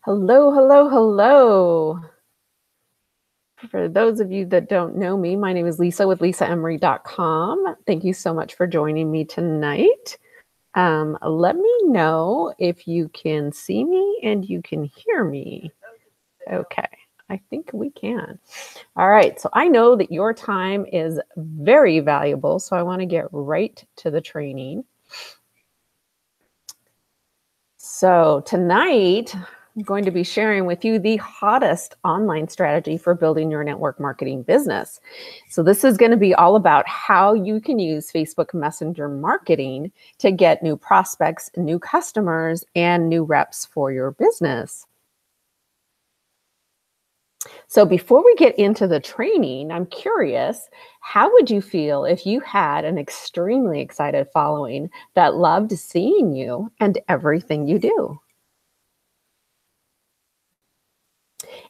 Hello, hello, hello. For those of you that don't know me, my name is Lisa with lisaemery.com. Thank you so much for joining me tonight. Let me know if you can see me and you can hear me. Okay, I think we can. All right, so I know that your time is very valuable, so I want to get right to the training. So tonight, I'm going to be sharing with you the hottest online strategy for building your network marketing business. So this is going to be all about how you can use Facebook Messenger marketing to get new prospects, new customers, and new reps for your business. So before we get into the training, I'm curious, how would you feel if you had an extremely excited following that loved seeing you and everything you do?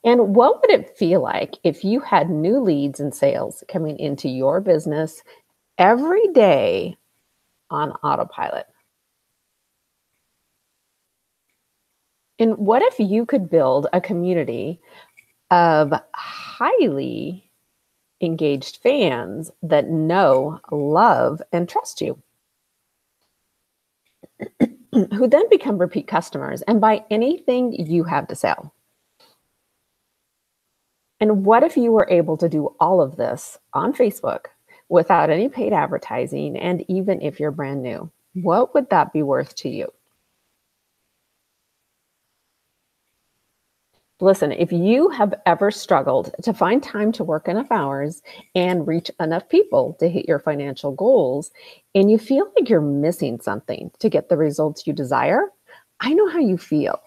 And what would it feel like if you had new leads and sales coming into your business every day on autopilot? And what if you could build a community of highly engaged fans that know, love, and trust you, who then become repeat customers and buy anything you have to sell? And what if you were able to do all of this on Facebook without any paid advertising, and even if you're brand new? What would that be worth to you? Listen, if you have ever struggled to find time to work enough hours and reach enough people to hit your financial goals, and you feel like you're missing something to get the results you desire, I know how you feel.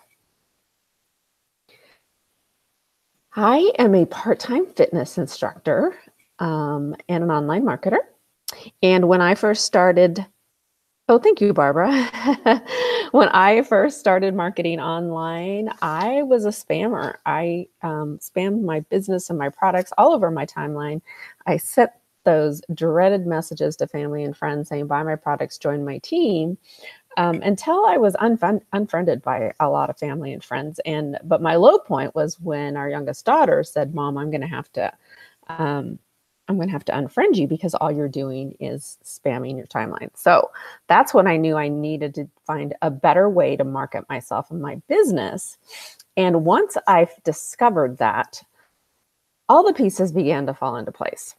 I am a part-time fitness instructor and an online marketer. And when I first started, oh, thank you, Barbara. When I first started marketing online, I was a spammer. I spammed my business and my products all over my timeline. I sent those dreaded messages to family and friends saying, buy my products, join my team, until I was unfriended by a lot of family and friends. But my low point was when our youngest daughter said, Mom, I'm going to have to unfriend you because all you're doing is spamming your timeline. So that's when I knew I needed to find a better way to market myself and my business. And once I've discovered that, all the pieces began to fall into place.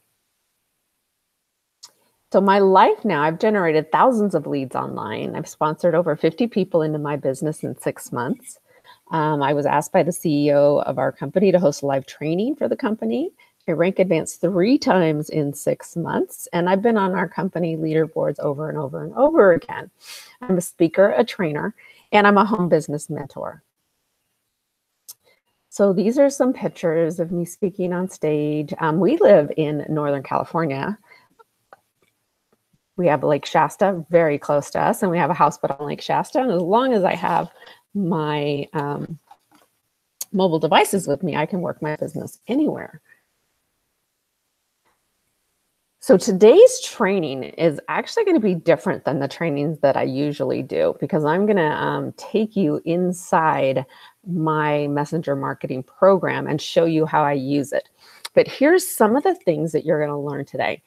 So my life now, I've generated thousands of leads online. I've sponsored over 50 people into my business in 6 months. I was asked by the CEO of our company to host live training for the company. I rank advanced 3 times in 6 months, and I've been on our company leaderboards over and over and over again. I'm a speaker, a trainer, and I'm a home business mentor. So these are some pictures of me speaking on stage. We live in Northern California. We have Lake Shasta very close to us, and we have a house built on Lake Shasta. And as long as I have my mobile devices with me, I can work my business anywhere. So today's training is actually going to be different than the trainings that I usually do, because I'm going to take you inside my messenger marketing program and show you how I use it. But here's some of the things that you're going to learn today.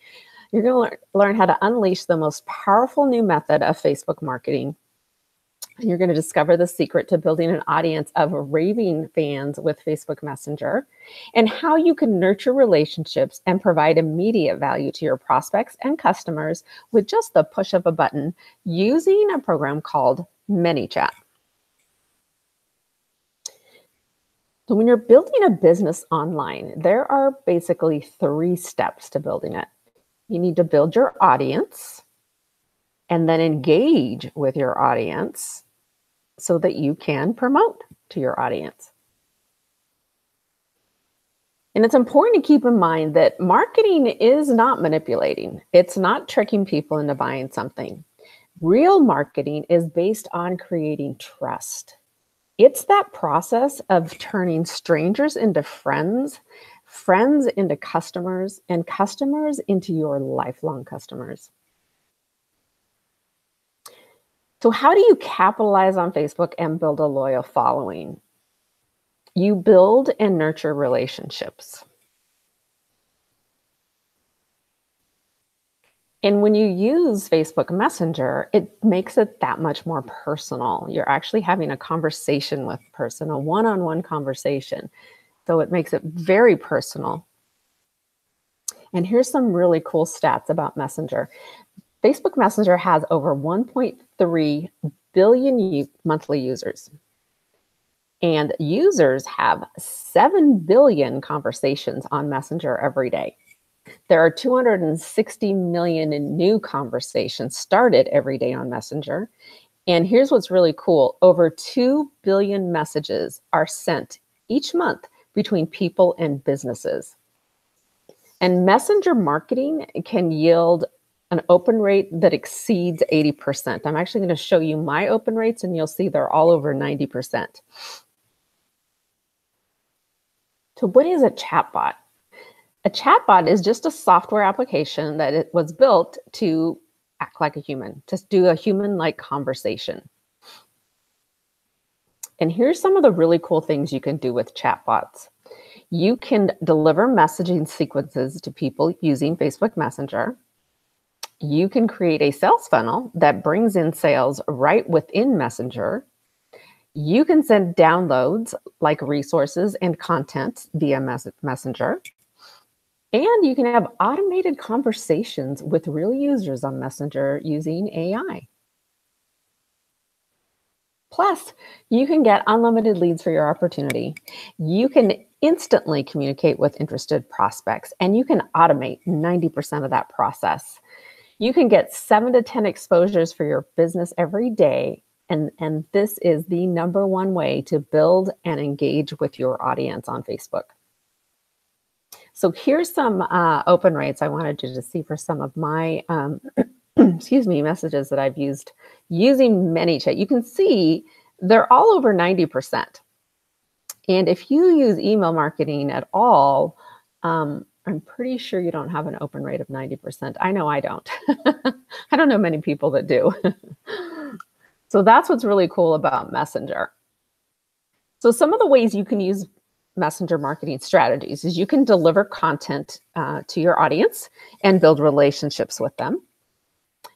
You're going to learn how to unleash the most powerful new method of Facebook marketing. And you're going to discover the secret to building an audience of raving fans with Facebook Messenger, and how you can nurture relationships and provide immediate value to your prospects and customers with just the push of a button using a program called ManyChat. So when you're building a business online, there are basically 3 steps to building it. You need to build your audience and then engage with your audience so that you can promote to your audience. And it's important to keep in mind that marketing is not manipulating. It's not tricking people into buying something. Real marketing is based on creating trust. It's that process of turning strangers into friends, friends into customers, and customers into your lifelong customers. So how do you capitalize on Facebook and build a loyal following? You build and nurture relationships. And when you use Facebook Messenger, it makes it that much more personal. You're actually having a conversation with a person, a one-on-one conversation. So it makes it very personal. And here's some really cool stats about Messenger. Facebook Messenger has over 1.3 billion monthly users. And users have 7 billion conversations on Messenger every day. There are 260 million new conversations started every day on Messenger. And here's what's really cool. Over 2 billion messages are sent each month between people and businesses. And Messenger marketing can yield an open rate that exceeds 80%. I'm actually going to show you my open rates, and you'll see they're all over 90%. So what is a chatbot? A chatbot is just a software application that it was built to act like a human, just do a human-like conversation. And here's some of the really cool things you can do with chatbots. You can deliver messaging sequences to people using Facebook Messenger. You can create a sales funnel that brings in sales right within Messenger. You can send downloads like resources and content via Messenger. And you can have automated conversations with real users on Messenger using AI. Plus, you can get unlimited leads for your opportunity. You can instantly communicate with interested prospects, and you can automate 90% of that process. You can get 7 to 10 exposures for your business every day, and this is the #1 way to build and engage with your audience on Facebook. So here's some open rates I wanted you to see for some of my messages that I've used using ManyChat. You can see they're all over 90%. And if you use email marketing at all, I'm pretty sure you don't have an open rate of 90%. I know I don't. I don't know many people that do. So that's what's really cool about Messenger. So some of the ways you can use Messenger marketing strategies is you can deliver content to your audience and build relationships with them.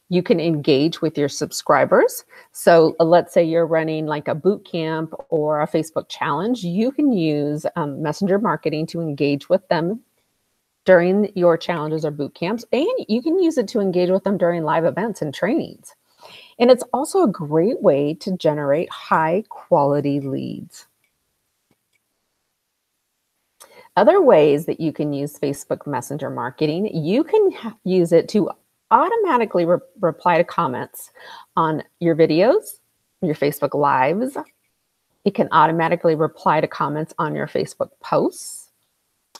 You can engage with your subscribers. So let's say you're running like a boot camp or a Facebook challenge. You can use Messenger marketing to engage with them during your challenges or boot camps, and you can use it to engage with them during live events and trainings. And it's also a great way to generate high quality leads. Other ways that you can use Facebook Messenger marketing, you can use it to automatically reply to comments on your videos, your Facebook Lives. It can automatically reply to comments on your Facebook posts.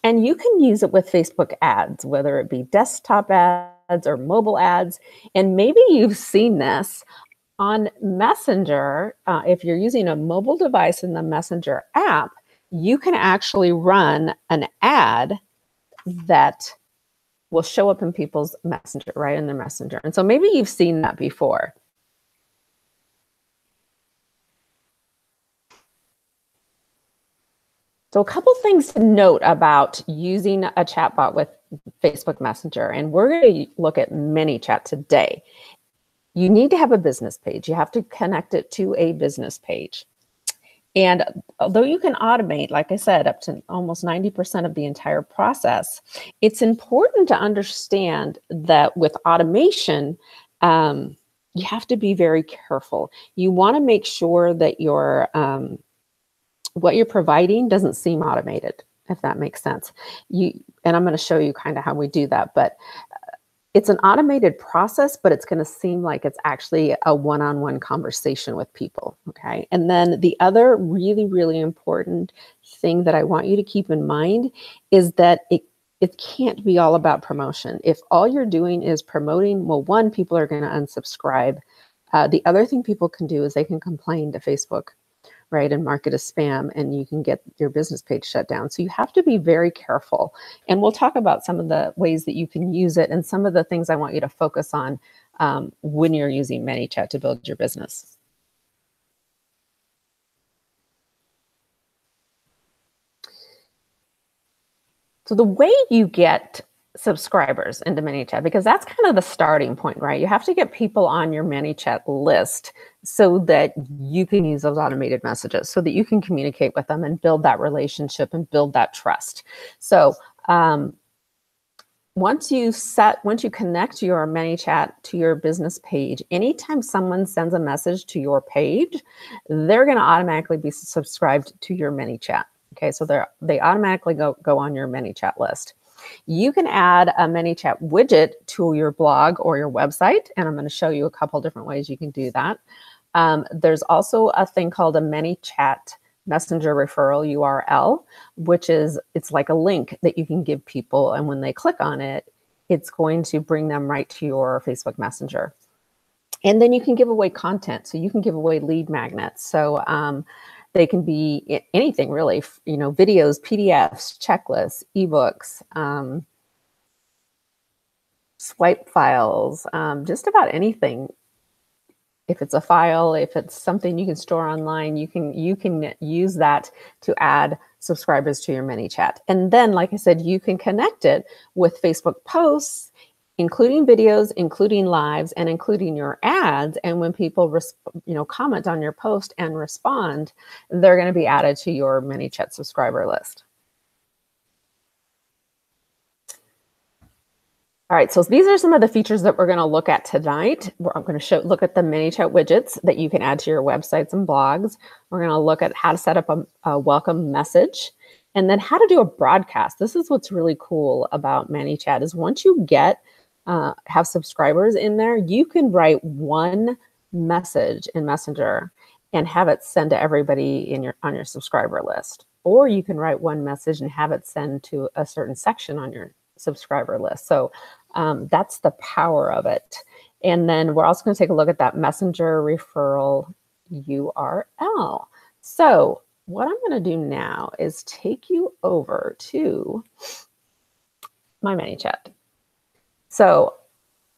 And you can use it with Facebook ads, whether it be desktop ads or mobile ads. And maybe you've seen this on Messenger. If you're using a mobile device in the Messenger app, you can actually run an ad that will show up in people's Messenger, right in their Messenger. And so maybe you've seen that before. So a couple things to note about using a chatbot with Facebook Messenger, and we're going to look at ManyChat today. You need to have a business page. You have to connect it to a business page. And although you can automate, like I said, up to almost 90% of the entire process, it's important to understand that with automation, you have to be very careful. You want to make sure that your what you're providing doesn't seem automated, if that makes sense. And I'm going to show you kind of how we do that, but it's an automated process, but it's going to seem like it's actually a one-on-one conversation with people, okay? And then the other really, really important thing that I want you to keep in mind is that it can't be all about promotion. If all you're doing is promoting, well, one, people are going to unsubscribe. The other thing people can do is they can complain to Facebook, right, and mark it as spam, and you can get your business page shut down. So you have to be very careful. And we'll talk about some of the ways that you can use it and some of the things I want you to focus on when you're using ManyChat to build your business. So the way you get subscribers into ManyChat, because that's kind of the starting point, right? You have to get people on your ManyChat list so that you can use those automated messages, so that you can communicate with them and build that relationship and build that trust. So once you connect your ManyChat to your business page, anytime someone sends a message to your page, they're going to automatically be subscribed to your ManyChat. Okay, so they automatically go on your ManyChat list. You can add a ManyChat widget to your blog or your website, and I'm going to show you a couple different ways you can do that. There's also a thing called a ManyChat messenger referral URL, it's like a link that you can give people, and when they click on it, it's going to bring them right to your Facebook Messenger. And then you can give away content. So you can give away lead magnets. So they can be anything really, videos, PDFs, checklists, ebooks, swipe files, just about anything. If it's a file, if it's something you can store online, you can use that to add subscribers to your ManyChat. And then, like I said, you can connect it with Facebook posts, including videos, including lives, and including your ads. And when people comment on your post and respond, they're going to be added to your ManyChat subscriber list. All right, so these are some of the features that we're going to look at tonight. I'm going to look at the ManyChat widgets that you can add to your websites and blogs. We're going to look at how to set up a welcome message, and then how to do a broadcast. This is what's really cool about ManyChat is once you have subscribers in there, you can write one message in Messenger and have it send to everybody on your subscriber list. Or you can write one message and have it send to a certain section on your subscriber list. So that's the power of it. And then we're also going to take a look at that messenger referral URL. So what I'm going to do now is take you over to my ManyChat. So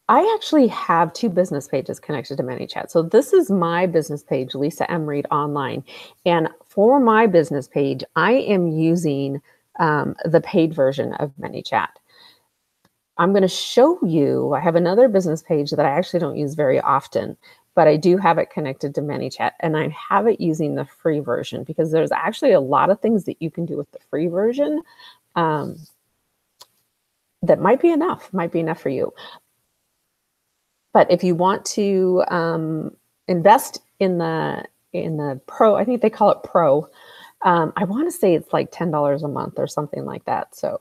I actually have two business pages connected to ManyChat. So this is my business page, Lisa M. Reed Online. And for my business page, I am using the paid version of ManyChat. I'm going to show you, I have another business page that I actually don't use very often, but I do have it connected to ManyChat, and I have it using the free version because there's actually a lot of things that you can do with the free version that might be enough for you. But if you want to invest in the Pro, I think they call it Pro, I want to say it's like $10 a month or something like that. So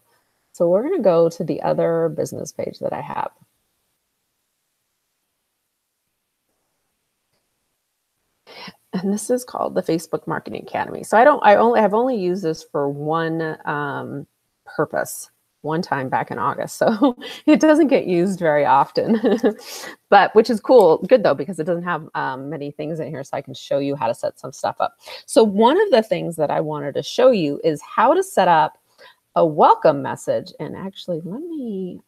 we're going to go to the other business page that I have. And this is called the Facebook Marketing Academy. So I've only used this for one purpose, one time back in August. So it doesn't get used very often, but which is cool, good though, because it doesn't have many things in here, so I can show you how to set some stuff up. So one of the things that I wanted to show you is how to set up a welcome message. And actually, let me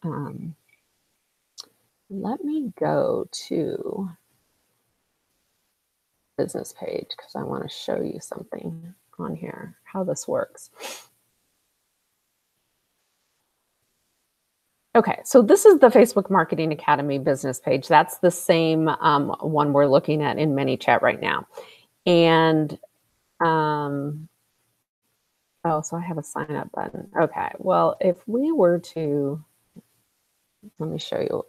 go to business page because I want to show you something on here, how this works. Okay, so this is the Facebook Marketing Academy business page. That's the same one we're looking at in ManyChat right now. And oh, so I have a sign up button. Okay, well, if we were to, let me show you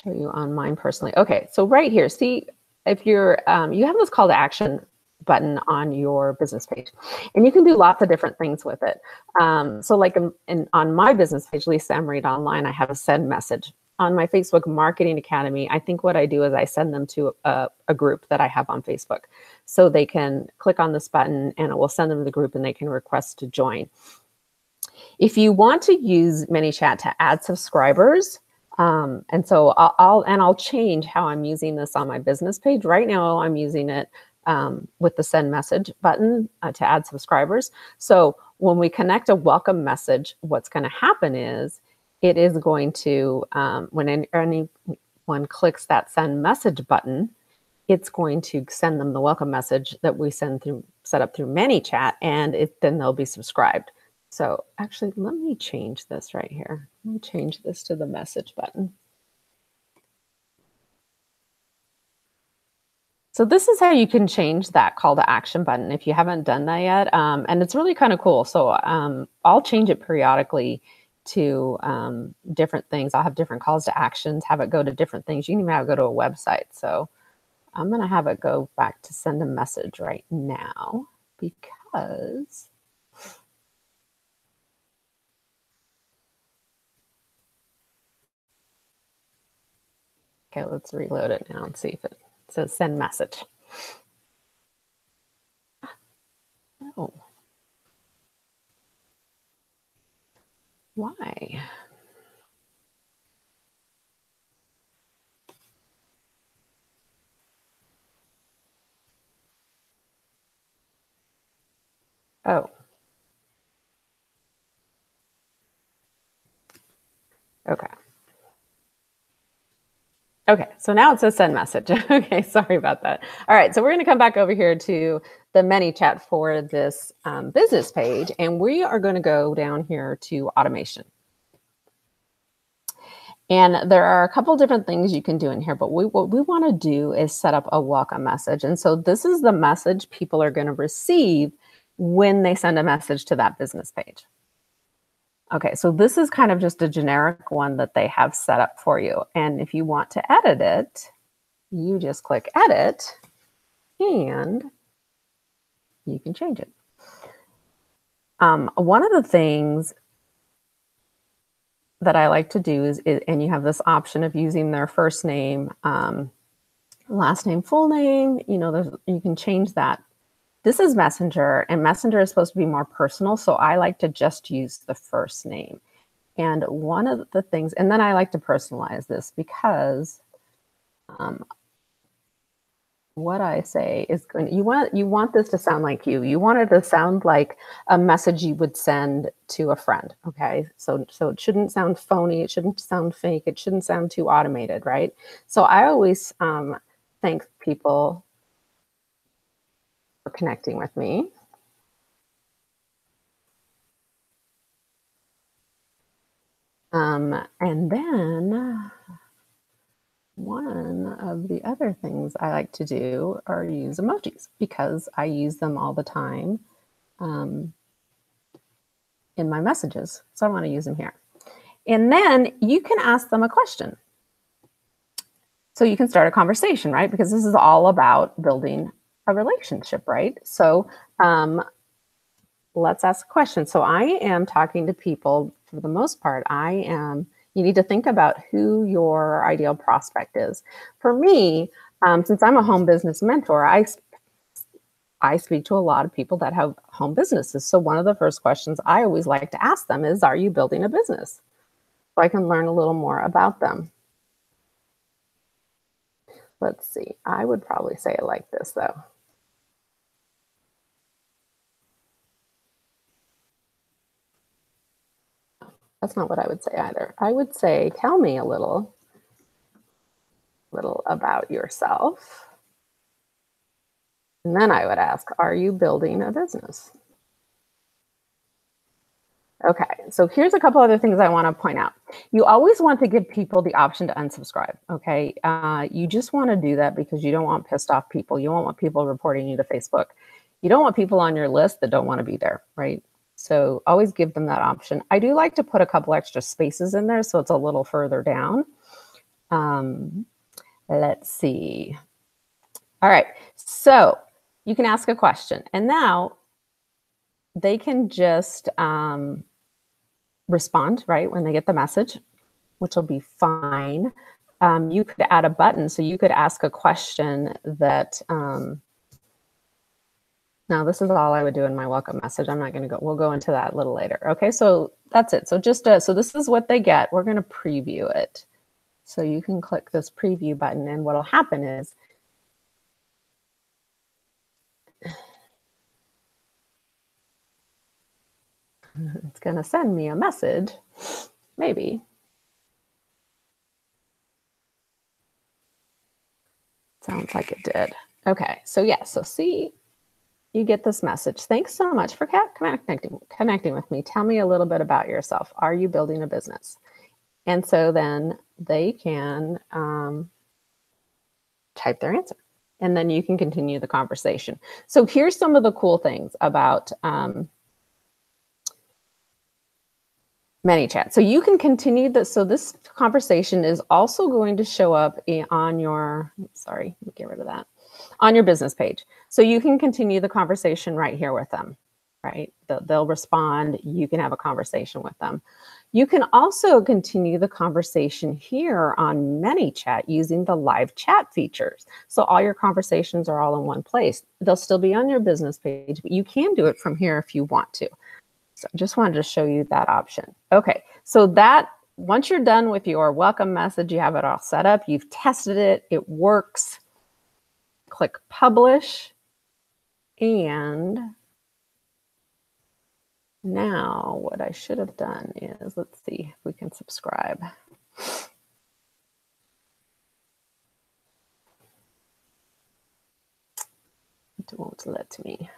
show you on mine personally. Okay, so right here, see, if you're, you have this call to action button on your business page, and you can do lots of different things with it. So like on my business page, Lisa M. Reed Online, I have a send message. On my Facebook Marketing Academy, I think what I do is I send them to a group that I have on Facebook. So they can click on this button and it will send them to the group and they can request to join. If you want to use ManyChat to add subscribers, and so I'll change how I'm using this on my business page. Right now I'm using it with the send message button to add subscribers. So when we connect a welcome message, what's going to happen is it is going to, when anyone clicks that send message button, it's going to send them the welcome message that we send through set up through ManyChat, and then they'll be subscribed. So actually, let me change this right here. Let me change this to the message button. So this is how you can change that call to action button if you haven't done that yet. And it's really kind of cool. So I'll change it periodically to different things. I'll have different calls to actions, have it go to different things. You can even have it go to a website. So I'm going to have it go back to send a message right now because okay, let's reload it now and see if it says send message. Oh. Why? Oh. Okay. Okay, so now it says send message. Okay, sorry about that. All right, so we're going to come back over here to the ManyChat for this business page, and we are going to go down here to automation. And there are a couple different things you can do in here, but what we want to do is set up a welcome message. And so this is the message people are going to receive when they send a message to that business page. Okay, so this is kind of just a generic one that they have set up for you. And if you want to edit it, you just click edit and you can change it. One of the things that I like to do is, and you have this option of using their first name, last name, full name, you can change that. This is Messenger, and Messenger is supposed to be more personal, so I like to just use the first name. And one of the things, and then I like to personalize this because what I say is you want this to sound like you. You want it to sound like a message you would send to a friend. Okay, so it shouldn't sound phony. It shouldn't sound fake. It shouldn't sound too automated, right? So I always thank people for connecting with me. And then one of the other things I like to do are use emojis because I use them all the time in my messages. So I want to use them here. And then you can ask them a question. So you can start a conversation, right? Because this is all about building a relationship, right? So let's ask a question. So I am talking to people for the most part. You need to think about who your ideal prospect is. For me, since I'm a home business mentor, I speak to a lot of people that have home businesses. So one of the first questions I always like to ask them is, are you building a business? So I can learn a little more about them. Let's see. I would probably say it like this, though. That's not what I would say either. I would say, tell me a little about yourself. And then I would ask, are you building a business? Okay, so here's a couple other things I want to point out. You always want to give people the option to unsubscribe, okay? You just want to do that because you don't want pissed off people. You don't want people reporting you to Facebook. You don't want people on your list that don't want to be there, right? So always give them that option. I do like to put a couple extra spaces in there so it's a little further down. Let's see. All right, so you can ask a question, and now they can just respond, right, when they get the message, which will be fine. You could add a button, so you could ask a question that, now this is all I would do in my welcome message. I'm not gonna go, we'll go into that a little later. Okay, so that's it. So just, so this is what they get. We're gonna preview it. So you can click this preview button, and what'll happen is, it's gonna send me a message, maybe. Sounds like it did. Okay, so yeah, so see, you get this message. Thanks so much for connecting with me. Tell me a little bit about yourself. Are you building a business? And so then they can type their answer, and then you can continue the conversation. So here's some of the cool things about ManyChat. So you can continue this. So this conversation is also going to show up on your, sorry, get rid of that, on your business page. So you can continue the conversation right here with them, right? They'll respond. You can have a conversation with them. You can also continue the conversation here on ManyChat using the live chat features. So all your conversations are all in one place. They'll still be on your business page, but you can do it from here if you want to. So I just wanted to show you that option. Okay, so that once you're done with your welcome message, you have it all set up, you've tested it, it works. Click publish. And now what I should have done is, let's see if we can subscribe. It won't let me.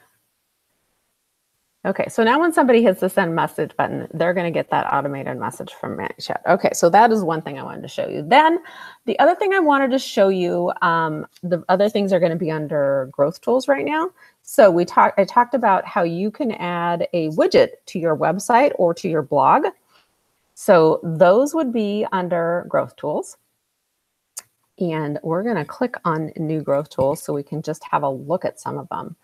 Okay, so now when somebody hits the send message button, they're going to get that automated message from ManyChat. Okay, so that is one thing I wanted to show you. Then the other thing I wanted to show you, the other things are going to be under growth tools right now. So I talked about how you can add a widget to your website or to your blog. So those would be under growth tools. And we're going to click on new growth tools so we can just have a look at some of them.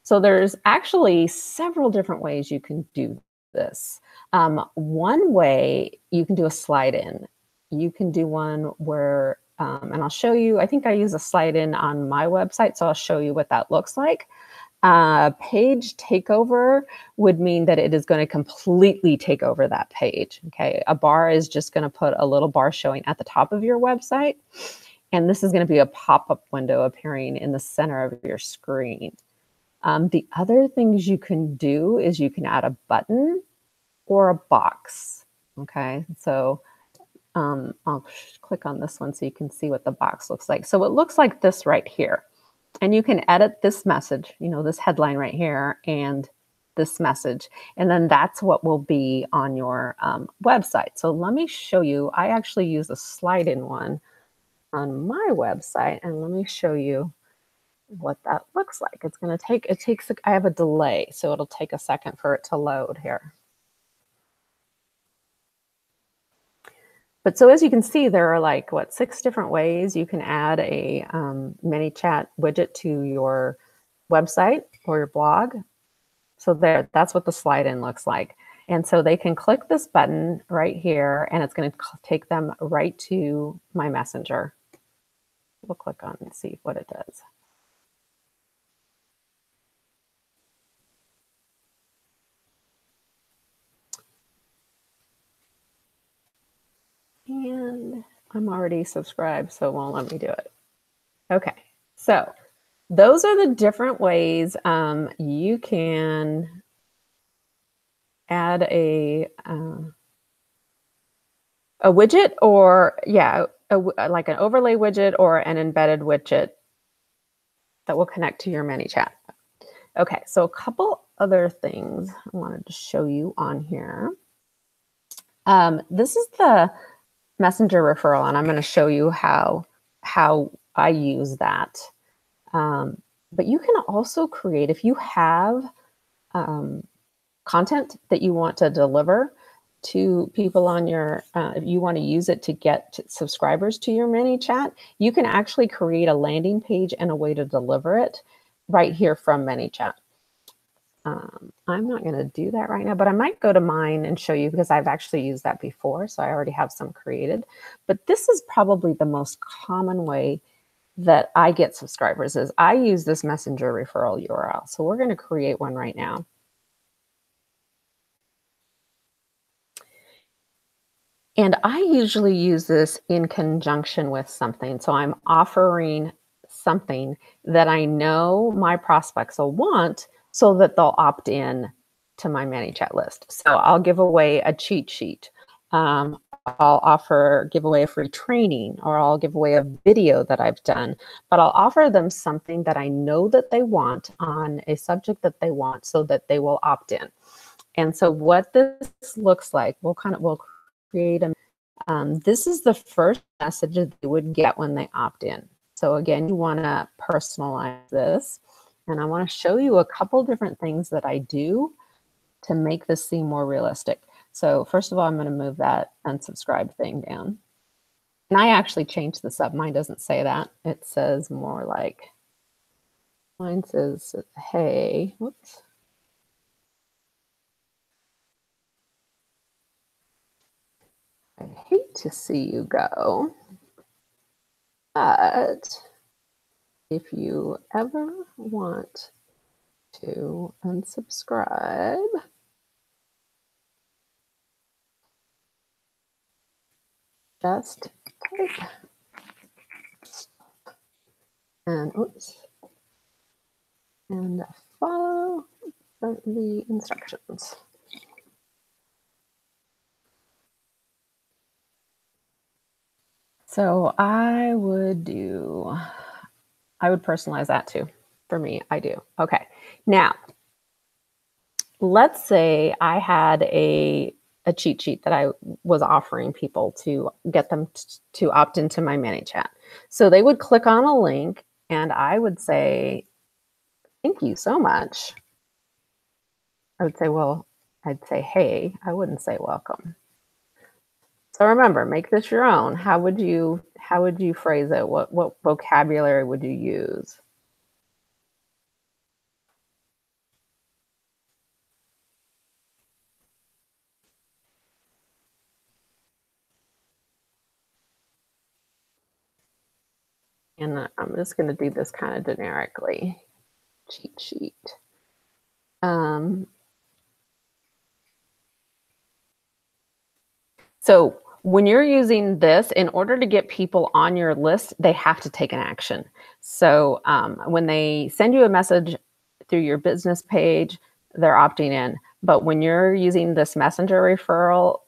So there's actually several different ways you can do this. One way, you can do a slide in. You can do one where, and I'll show you, I think I use a slide in on my website, so I'll show you what that looks like. Page takeover would mean that it is going to completely take over that page. Okay, a bar is just going to put a little bar showing at the top of your website. And this is going to be a pop-up window appearing in the center of your screen. The other things you can do is you can add a button or a box. Okay, so I'll click on this one so you can see what the box looks like. So it looks like this right here. And you can edit this message, you know, this headline right here and this message. And then that's what will be on your website. So let me show you. I actually use a slide-in one on my website. And let me show you what that looks like. It's going to take, I have a delay, so it'll take a second for it to load here. But so as you can see, there are like, what, 6 different ways you can add a ManyChat widget to your website or your blog. So there, that's what the slide in looks like. And so they can click this button right here, and it's going to take them right to my messenger. We'll click on and see what it does. And I'm already subscribed, so it won't let me do it. Okay, so those are the different ways you can add a widget, or like an overlay widget or an embedded widget that will connect to your ManyChat. Okay, so a couple other things I wanted to show you on here. This is the Messenger referral, and I'm going to show you how I use that. But you can also create, if you have content that you want to deliver to people on your, if you want to use it to get subscribers to your ManyChat, you can actually create a landing page and a way to deliver it right here from ManyChat. I'm not going to do that right now, but I might go to mine and show you, because I've actually used that before, so I already have some created. But this is probably the most common way that I get subscribers, is I use this Messenger referral URL. So we're going to create one right now. And I usually use this in conjunction with something. So I'm offering something that I know my prospects will want, so that they'll opt in to my ManyChat list. So I'll give away a cheat sheet. I'll give away a free training, or I'll give away a video that I've done, but I'll offer them something that I know that they want on a subject that they want, so that they will opt in. And so what this looks like, we'll create a, this is the first message that they would get when they opt in. So again, you want to personalize this. And I want to show you a couple different things that I do to make this seem more realistic. So first of all, I'm going to move that unsubscribe thing down. And I actually changed this up. Mine doesn't say that. It says more like, mine says, hey, whoops. I hate to see you go, but if you ever want to unsubscribe, just type and oops, and follow the instructions. So I would personalize that too. For me, I do. Okay. Now, let's say I had a cheat sheet that I was offering people to get them to opt into my ManyChat. So they would click on a link and I would say, thank you so much. I would say, well, I'd say, hey, I wouldn't say welcome. So remember, make this your own. How would you phrase it? What vocabulary would you use? And I'm just going to do this kind of generically. Cheat sheet. So when you're using this, in order to get people on your list, they have to take an action. So when they send you a message through your business page, they're opting in. But when you're using this messenger referral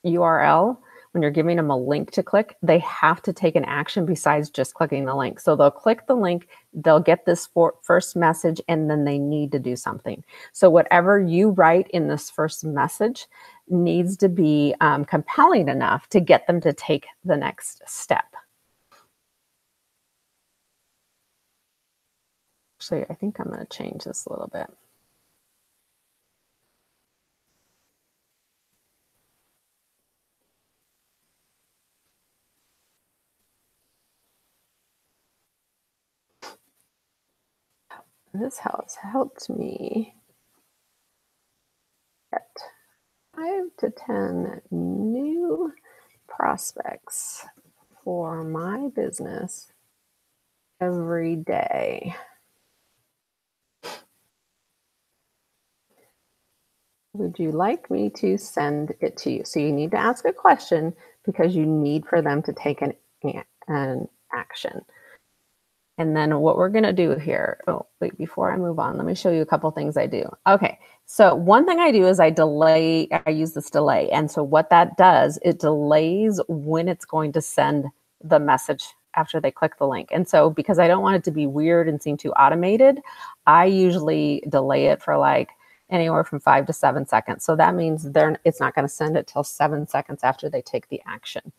URL, when you're giving them a link to click, they have to take an action besides just clicking the link. So they'll click the link, they'll get this first message, and then they need to do something. So whatever you write in this first message needs to be compelling enough to get them to take the next step. Actually, I think I'm going to change this a little bit. This has helped me get 5 to 10 new prospects for my business every day. Would you like me to send it to you? So you need to ask a question because you need for them to take an action. And then what we're going to do here, oh, wait, before I move on, let me show you a couple things I do. Okay, so one thing I do is I use this delay. And so what that does, it delays when it's going to send the message after they click the link. And so because I don't want it to be weird and seem too automated, I usually delay it for like anywhere from 5 to 7 seconds. So that means it's not going to send it till 7 seconds after they take the action.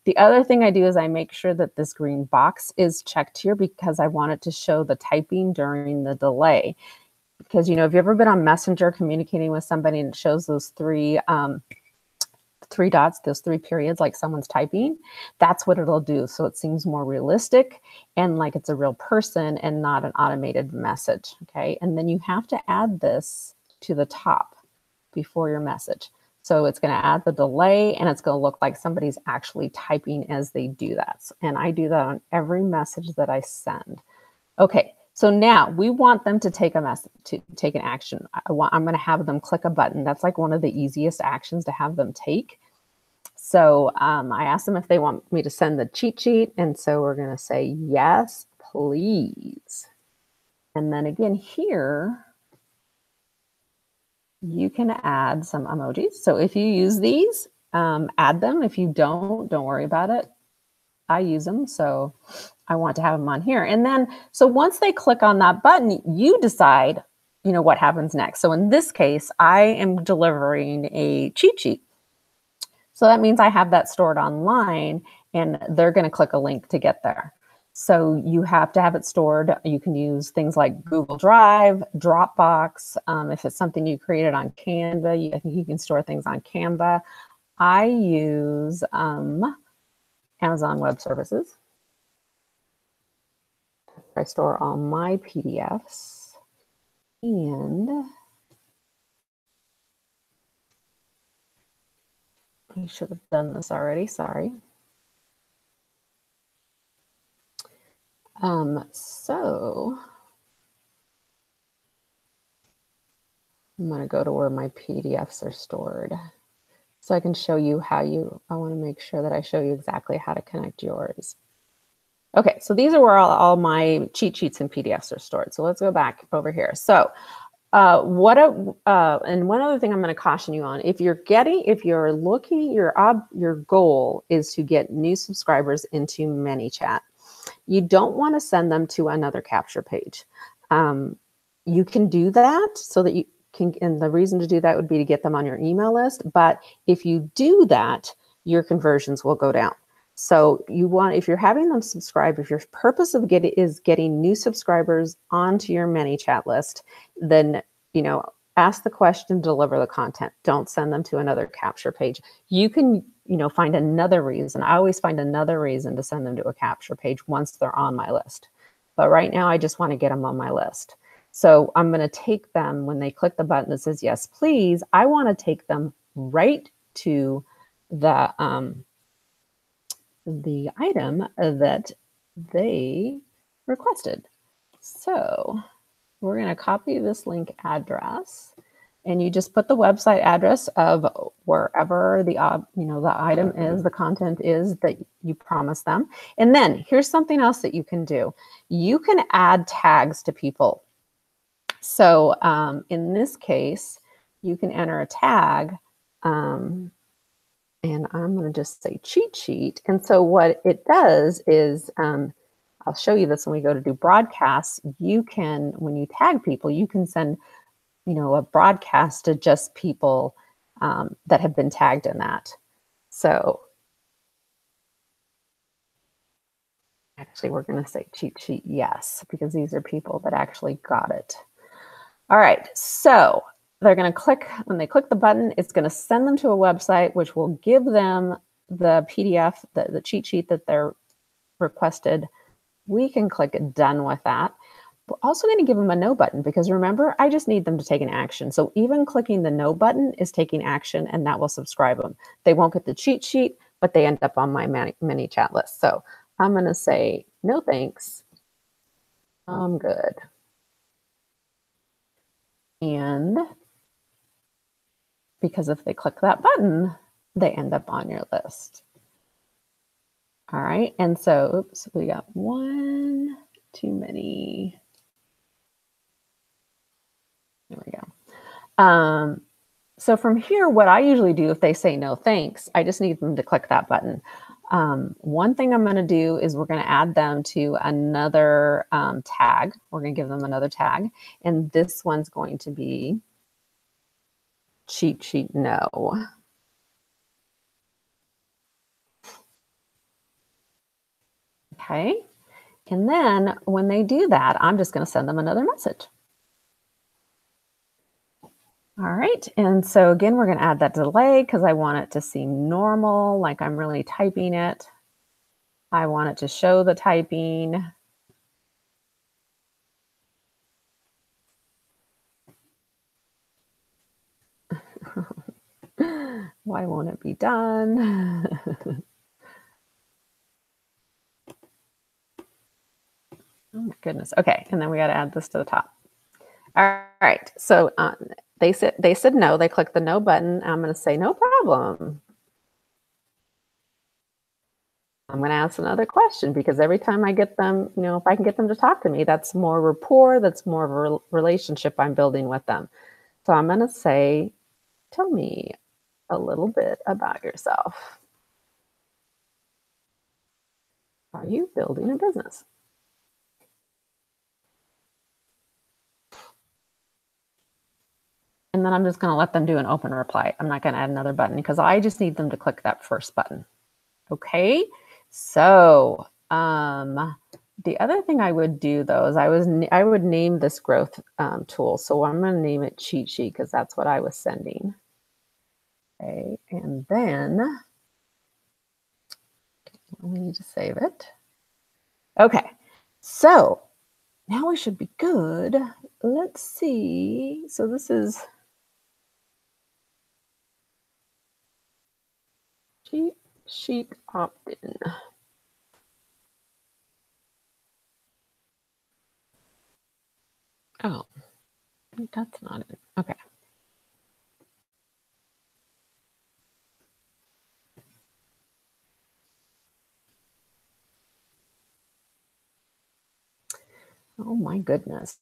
The other thing I do is I make sure that this green box is checked here because I want it to show the typing during the delay. Because, you know, have you ever been on Messenger communicating with somebody and it shows those three dots, those 3 periods, like someone's typing? That's what it'll do. So it seems more realistic and like it's a real person and not an automated message. Okay. And then you have to add this to the top before your message. So it's going to add the delay and it's going to look like somebody's actually typing as they do that. And I do that on every message that I send. Okay, so now we want them to take an action. I'm going to have them click a button. That's like one of the easiest actions to have them take. So I asked them if they want me to send the cheat sheet. And so we're going to say, yes, please. And then again here, you can add some emojis. So if you use these, add them. If you don't worry about it. I use them, so I want to have them on here. And then, so once they click on that button, you decide, what happens next. So in this case, I am delivering a cheat sheet. So that means I have that stored online, and they're going to click a link to get there. So you have to have it stored. You can use things like Google Drive, Dropbox. If it's something you created on Canva, I think you can store things on Canva. I use Amazon Web Services. I store all my PDFs, and I should have done this already, sorry. So I'm going to go to where my PDFs are stored so I can show you I want to make sure that I show you exactly how to connect yours. Okay, so these are where all my cheat sheets and PDFs are stored. So let's go back over here. So and one other thing I'm going to caution you on, if you're looking, your goal is to get new subscribers into ManyChat. You don't want to send them to another capture page. You can do that so that you can, and the reason to do that would be to get them on your email list. But if you do that, your conversions will go down. So if you're having them subscribe, if your purpose of getting new subscribers onto your ManyChat list, then, ask the question, deliver the content. Don't send them to another capture page. You can, find another reason. I always find another reason to send them to a capture page once they're on my list. But right now, I just want to get them on my list. So I'm going to take them, when they click the button that says, yes, please, I want to take them right to the item that they requested. So we're going to copy this link address, and you just put the website address of wherever the item is, the content is that you promised them. And then here's something else that you can do. You can add tags to people. So in this case, you can enter a tag, and I'm going to just say cheat sheet. And so what it does is, I'll show you this when we go to do broadcasts. You can, when you tag people, you can send, a broadcast to just people that have been tagged in that. So actually, we're going to say cheat sheet yes, because these are people that actually got it. All right, so they're going to click, when they click the button, it's going to send them to a website, which will give them the PDF, the cheat sheet that they're requested. We can click done with that. We're also going to give them a no button, because remember, I just need them to take an action. So even clicking the no button is taking action, and that will subscribe them. They won't get the cheat sheet, but they end up on my ManyChat list. So I'm going to say no thanks, I'm good. And because if they click that button, they end up on your list. All right, and so, oops, we got one too many. There we go. So from here, what I usually do if they say no thanks, I just need them to click that button. One thing I'm going to do is we're going to add them to another tag. We're going to give them another tag, and this one's going to be cheat sheet no. Okay, and then when they do that, I'm just going to send them another message. All right, and so again, we're going to add that delay because I want it to seem normal, like I'm really typing it. I want it to show the typing. Why won't it be done? Oh my goodness. Okay, and then we got to add this to the top. All right, so they said no. They clicked the no button. I'm going to say no problem. I'm going to ask another question, because every time I get them, if I can get them to talk to me, that's more rapport, that's more of a relationship I'm building with them. So I'm going to say, tell me, a little bit about yourself. Are you building a business? And then I'm just going to let them do an open reply. I'm not going to add another button because I just need them to click that first button. Okay. So, the other thing I would do though is I would name this growth tool. So I'm going to name it cheat sheet because that's what I was sending. Okay. And then we need to save it. Okay. So now we should be good. Let's see. So this is cheat sheet opt-in. Oh, that's not it. Okay. Oh my goodness.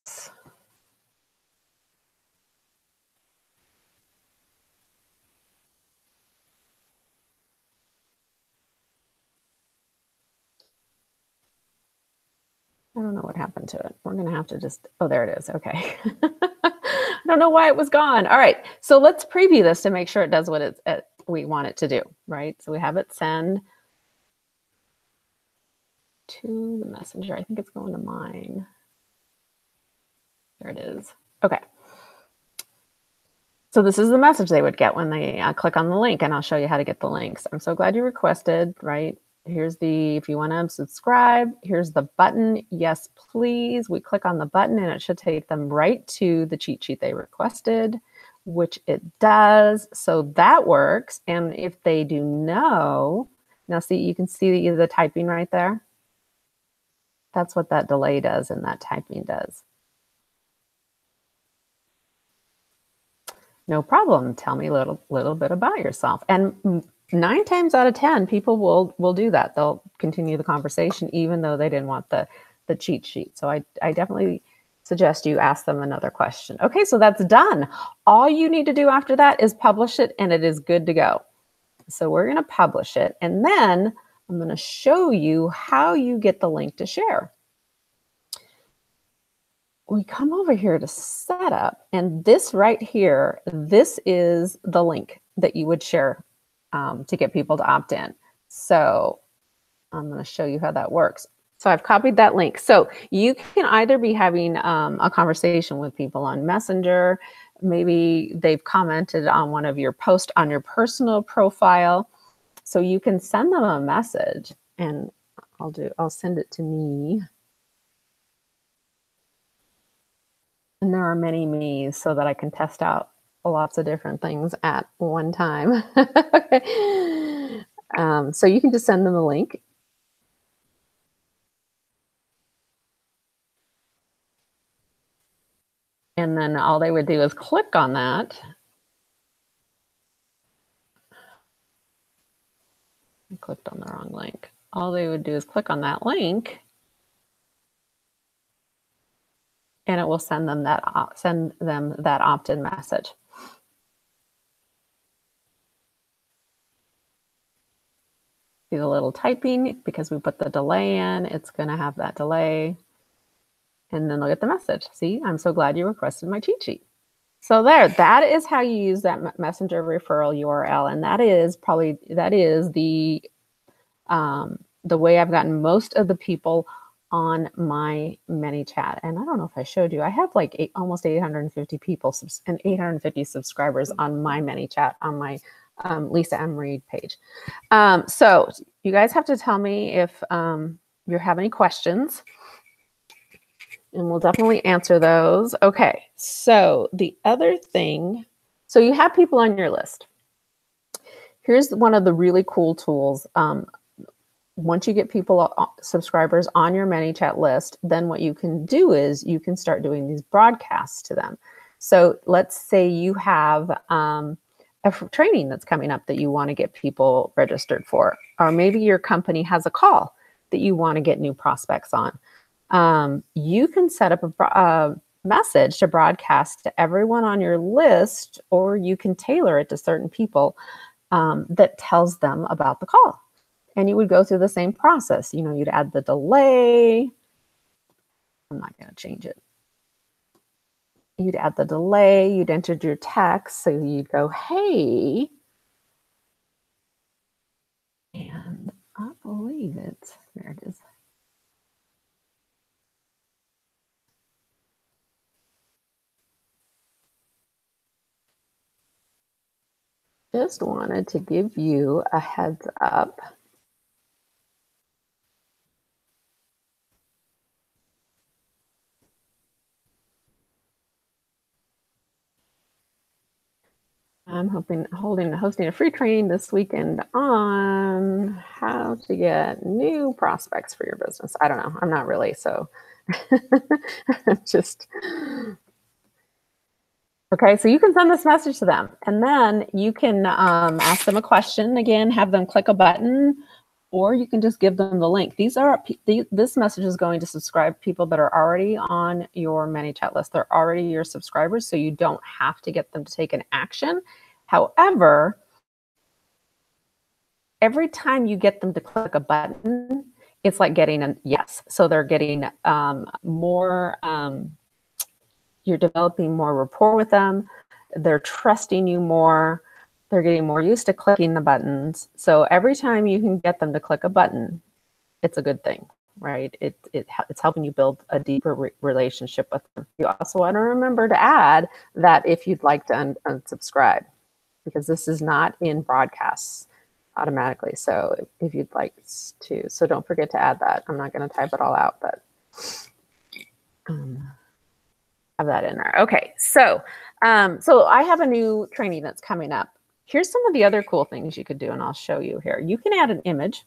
I don't know what happened to it. We're going to have to just, oh, there it is. Okay. I don't know why it was gone. All right. So let's preview this to make sure it does what we want it to do, right? So we have it send to the messenger. I think it's going to mine. There it is. Okay. So this is the message they would get when they click on the link, and I'll show you how to get the links. I'm so glad you requested, right? Here's if you want to subscribe, here's the button. Yes, please. We click on the button and it should take them right to the cheat sheet they requested, which it does. So that works. And if they do no, now see, you can see the typing right there. That's what that delay does and that typing does. No problem. Tell me a little bit about yourself. And 9 times out of 10, people will do that. They'll continue the conversation even though they didn't want the cheat sheet. So I definitely suggest you ask them another question. Okay, so that's done. All you need to do after that is publish it and it is good to go. So we're going to publish it and then I'm going to show you how you get the link to share. We come over here to setup, and this right here, this is the link that you would share to get people to opt in. So I'm going to show you how that works. So I've copied that link. So you can either be having a conversation with people on Messenger, maybe they've commented on one of your posts on your personal profile. So you can send them a message, and I'll send it to me. And there are many me's so that I can test out lots of different things at one time. Okay. So you can just send them a link. And then all they would do is click on that. I clicked on the wrong link. All they would do is click on that link. And it will send them that opt-in message. See the little typing, because we put the delay in, it's going to have that delay. And then they'll get the message. See, I'm so glad you requested my cheat sheet. So that is how you use that messenger referral URL. And that is the way I've gotten most of the people on my ManyChat. And I don't know if I showed you, I have like almost 850 people and 850 subscribers on my ManyChat on my Lisa M. Reed page. So you guys have to tell me if you have any questions, and we'll definitely answer those. Okay, so the other thing, so you have people on your list. Here's one of the really cool tools. Once you get people, subscribers on your ManyChat list, then what you can do is you can start doing these broadcasts to them. So let's say you have a training that's coming up that you want to get people registered for, or maybe your company has a call that you want to get new prospects on. You can set up message to broadcast to everyone on your list, or you can tailor it to certain people that tells them about the call. And you would go through the same process. You know, you'd add the delay. I'm not going to change it. You'd add the delay, you'd enter your text. So you'd go, hey, and I believe it. There it is. Just wanted to give you a heads up. I'm hosting a free training this weekend on how to get new prospects for your business. I don't know. I'm not really, so just okay. So you can send this message to them, and then you can ask them a question again, have them click a button, or you can just give them the link. This message is going to subscribe people that are already on your ManyChat list. They're already your subscribers, so you don't have to get them to take an action. However, every time you get them to click a button, it's like getting a yes. So they're getting more, you're developing more rapport with them. They're trusting you more. They're getting more used to clicking the buttons. So every time you can get them to click a button, it's a good thing, right? It's helping you build a deeper relationship with them. You also want to remember to add that if you'd like to unsubscribe, because this is not in broadcasts automatically. So if you'd like to, so don't forget to add that. I'm not going to type it all out, but have that in there. Okay, so I have a new training that's coming up. Here's some of the other cool things you could do, and I'll show you here. You can add an image.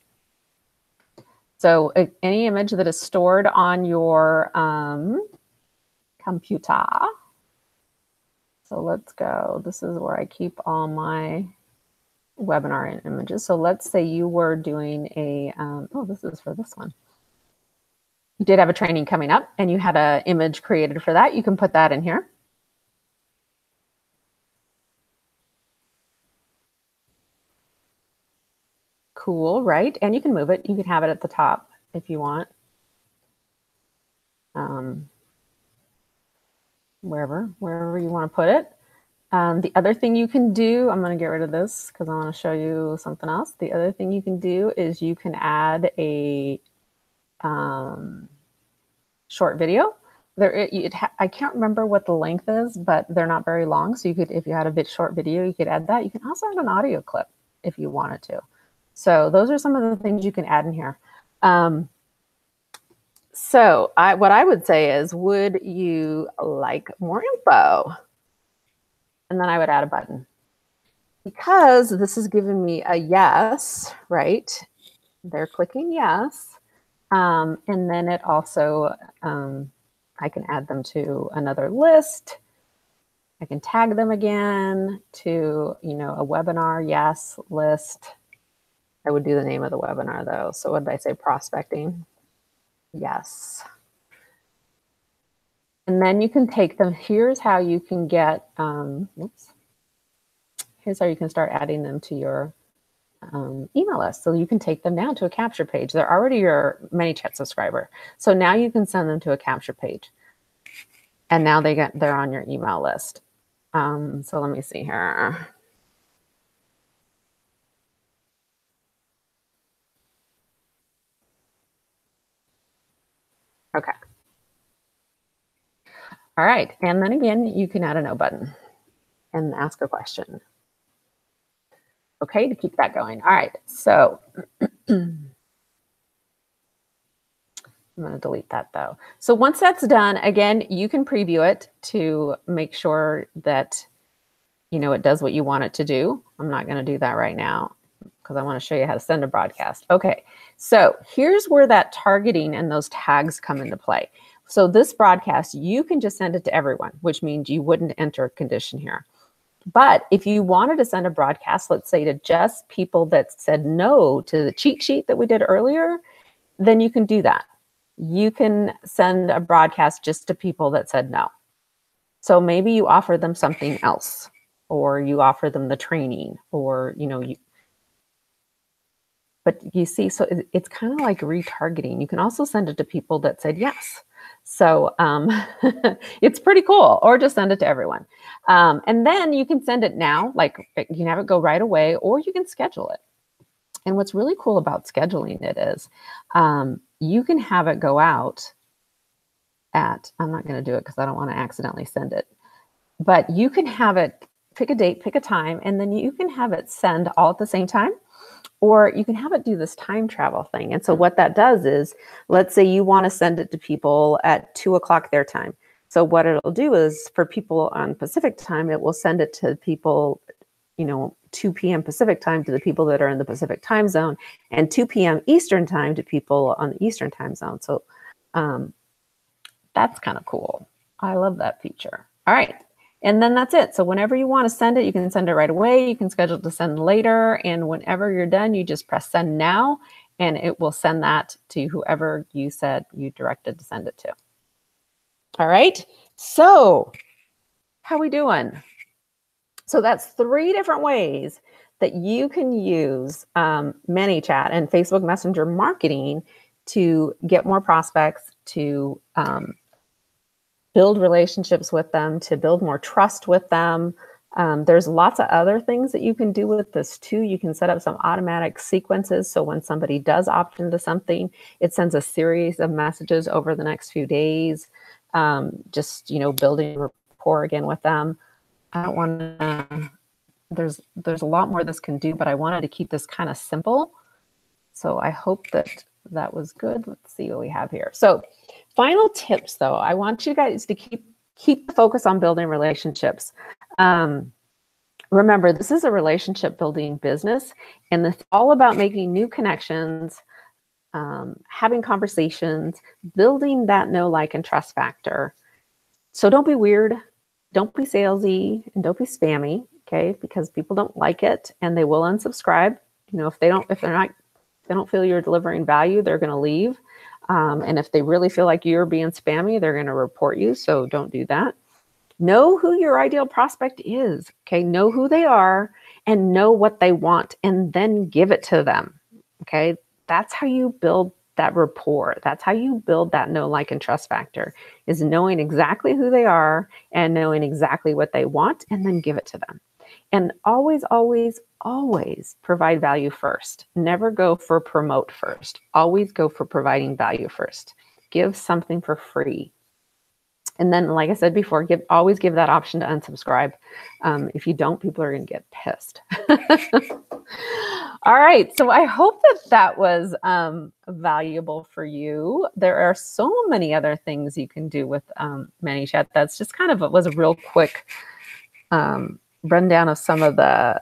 So any image that is stored on your computer. So let's go. This is where I keep all my webinar images. So let's say you were doing a, oh, this is for this one. You did have a training coming up and you had an image created for that. You can put that in here. Cool, right? And you can move it. You can have it at the top if you want. Wherever you want to put it. The other thing you can do, I'm going to get rid of this because I want to show you something else. The other thing you can do is you can add a short video. I can't remember what the length is, but they're not very long. So you could, if you had a bit short video, you could add that. You can also add an audio clip if you wanted to. So those are some of the things you can add in here. So what I would say is, would you like more info? And then I would add a button. Because this is giving me a yes, right? They're clicking yes. And then it also, I can add them to another list. I can tag them again to, you know, a webinar yes list. I would do the name of the webinar though. So what did I say? Prospecting. Yes. And then you can take them. Here's how you can get, here's how you can start adding them to your email list. So you can take them now to a capture page. They're already your ManyChat subscriber. So now you can send them to a capture page. And now they're on your email list. So let me see here. Okay. All right. And then again, you can add a no button and ask a question. Okay, to keep that going. All right. So I'm going to delete that though. So once that's done, again, you can preview it to make sure that, you know, it does what you want it to do. I'm not going to do that right now because I want to show you how to send a broadcast. Okay, so here's where that targeting and those tags come into play. So this broadcast, you can just send it to everyone, which means you wouldn't enter a condition here. But if you wanted to send a broadcast, let's say to just people that said no to the cheat sheet that we did earlier, then you can do that. You can send a broadcast just to people that said no. So maybe you offer them something else, or you offer them the training, or, but you see, so it's kind of like retargeting. You can also send it to people that said yes. So it's pretty cool, or just send it to everyone. And then you can send it now, like you can have it go right away, or you can schedule it. And what's really cool about scheduling it is you can have it go out at, I'm not going to do it because I don't want to accidentally send it, but you can have it, pick a date, pick a time, and then you can have it send all at the same time. Or you can have it do this time travel thing. And so what that does is, let's say you want to send it to people at 2 o'clock their time. So what it'll do is, for people on Pacific time, it will send it to people, 2 p.m. Pacific time to the people that are in the Pacific time zone, and 2 p.m. Eastern time to people on the Eastern time zone. So that's kind of cool. I love that feature. All right. And then that's it. So whenever you want to send it, you can send it right away. You can schedule to send later. And whenever you're done, you just press send now, and it will send that to whoever you said you directed to send it to. All right. So how we doing? So that's 3 different ways that you can use ManyChat and Facebook Messenger marketing to get more prospects, to build relationships with them, to build more trust with them. There's lots of other things that you can do with this too. You can set up some automatic sequences. So when somebody does opt into something, it sends a series of messages over the next few days, just, building rapport again with them. I don't want to, there's a lot more this can do, but I wanted to keep this kind of simple. So I hope that was good. Let's see what we have here. So final tips, though, I want you guys to keep the focus on building relationships. Remember, this is a relationship building business, and it's all about making new connections, having conversations, building that know, like, and trust factor. So don't be weird, don't be salesy, and don't be spammy, okay? Because people don't like it, and they will unsubscribe. If they don't feel you're delivering value, they're going to leave. And if they really feel like you're being spammy, they're going to report you. So don't do that. Know who your ideal prospect is. Okay. Know who they are and know what they want, and then give it to them. Okay. That's how you build that rapport. That's how you build that know, like, and trust factor, is knowing exactly who they are and knowing exactly what they want, and then give it to them. And always, always, always provide value first. Never go for promote first. Always go for providing value first. Give something for free. And then, like I said before, always give that option to unsubscribe. If you don't, people are going to get pissed. All right. So I hope that was valuable for you. There are so many other things you can do with ManyChat. That's just was a real quick rundown of some of the,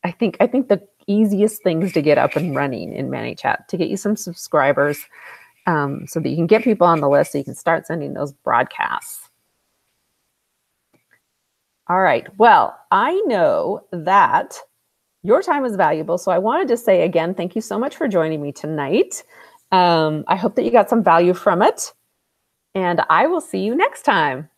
I think the easiest things to get up and running in ManyChat, to get you some subscribers, so that you can get people on the list, so you can start sending those broadcasts. All right. Well, I know that your time is valuable, so I wanted to say again, thank you so much for joining me tonight. I hope that you got some value from it, and I will see you next time.